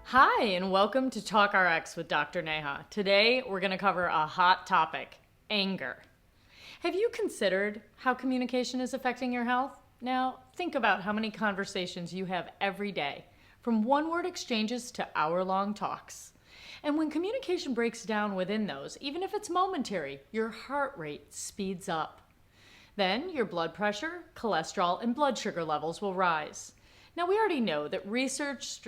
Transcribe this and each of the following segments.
Hi, and welcome to TalkRx with Dr. Neha. Today, we're going to cover a hot topic, anger. Have you considered how communication is affecting your health? Now, think about how many conversations you have every day, from one-word exchanges to hour-long talks. And when communication breaks down within those, even if it's momentary, your heart rate speeds up. Then your blood pressure, cholesterol, and blood sugar levels will rise. Now, we already know that research,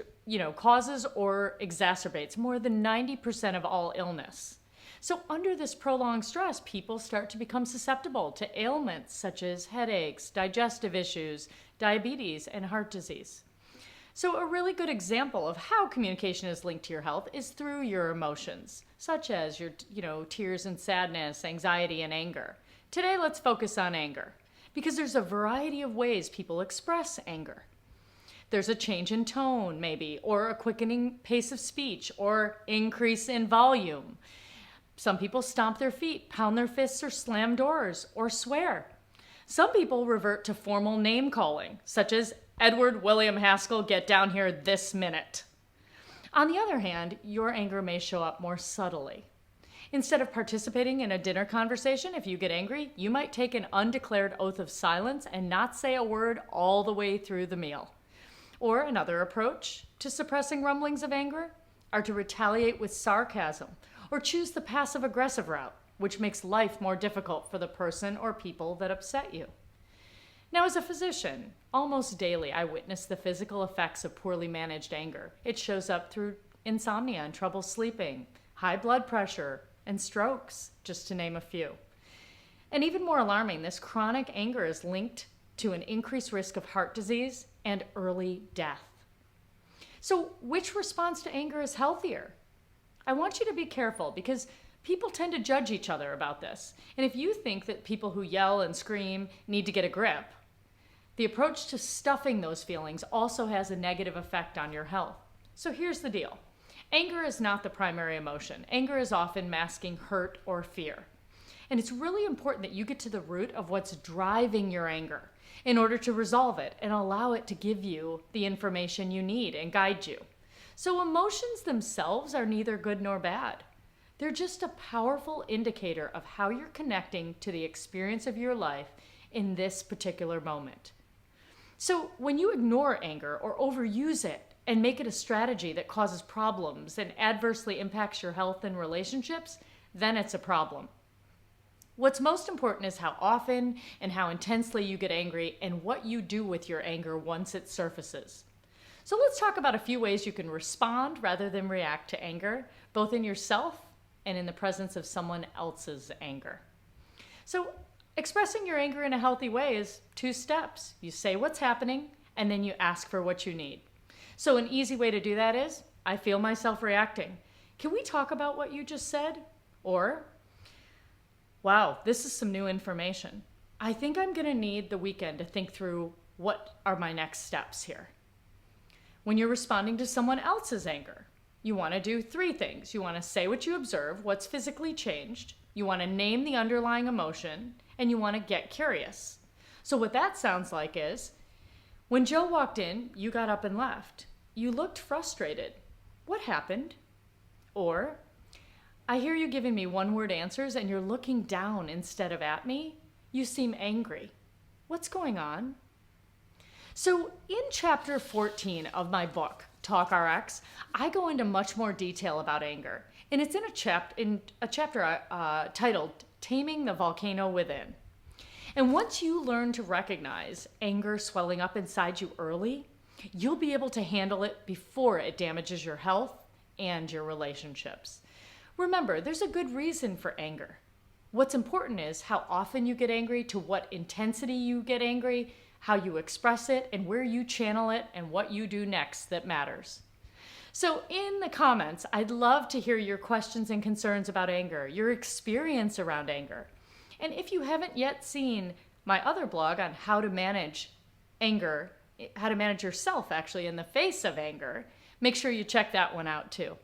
causes or exacerbates more than 90% of all illness. So under this prolonged stress, people start to become susceptible to ailments such as headaches, digestive issues, diabetes, and heart disease. So a really good example of how communication is linked to your health is through your emotions, such as your, tears and sadness, anxiety, and anger. Today, let's focus on anger, because there's a variety of ways people express anger. There's a change in tone, maybe, or a quickening pace of speech, or increase in volume. Some people stomp their feet, pound their fists, or slam doors, or swear. Some people revert to formal name calling, such as Edward William Haskell, get down here this minute. On the other hand, your anger may show up more subtly. Instead of participating in a dinner conversation, if you get angry, you might take an undeclared oath of silence and not say a word all the way through the meal. Or another approach to suppressing rumblings of anger are to retaliate with sarcasm or choose the passive-aggressive route, which makes life more difficult for the person or people that upset you. Now, as a physician, almost daily I witness the physical effects of poorly managed anger. It shows up through insomnia and trouble sleeping, high blood pressure, and strokes, just to name a few. And even more alarming, this chronic anger is linked to an increased risk of heart disease and early death. So which response to anger is healthier? I want you to be careful because people tend to judge each other about this. And if you think that people who yell and scream need to get a grip, the approach to stuffing those feelings also has a negative effect on your health. So here's the deal. Anger is not the primary emotion. Anger is often masking hurt or fear. And it's really important that you get to the root of what's driving your anger in order to resolve it and allow it to give you the information you need and guide you. So emotions themselves are neither good nor bad. They're just a powerful indicator of how you're connecting to the experience of your life in this particular moment. So when you ignore anger or overuse it and make it a strategy that causes problems and adversely impacts your health and relationships, then it's a problem. What's most important is how often and how intensely you get angry and what you do with your anger once it surfaces. So let's talk about a few ways you can respond rather than react to anger, both in yourself and in the presence of someone else's anger. So expressing your anger in a healthy way is 2 steps. You say what's happening and then you ask for what you need. So an easy way to do that is, I feel myself reacting. Can we talk about what you just said? Or, wow, this is some new information. I think I'm going to need the weekend to think through what are my next steps here. When you're responding to someone else's anger, you want to do 3 things. You want to say what you observe, what's physically changed. You want to name the underlying emotion, and you want to get curious. So what that sounds like is, when Joe walked in, you got up and left. You looked frustrated. What happened? Or, I hear you giving me one-word answers and you're looking down instead of at me. You seem angry. What's going on? So in chapter 14 of my book, TalkRx, I go into much more detail about anger. And it's in a chapter titled Taming the Volcano Within. And once you learn to recognize anger swelling up inside you early, you'll be able to handle it before it damages your health and your relationships. Remember, there's a good reason for anger. What's important is how often you get angry, to what intensity you get angry, how you express it, and where you channel it, and what you do next that matters. So in the comments, I'd love to hear your questions and concerns about anger, your experience around anger. And if you haven't yet seen my other blog on how to manage anger, how to manage yourself actually in the face of anger, make sure you check that one out too.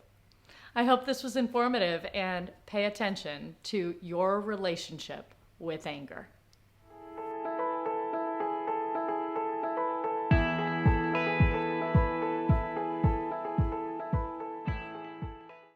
I hope this was informative, and pay attention to your relationship with anger.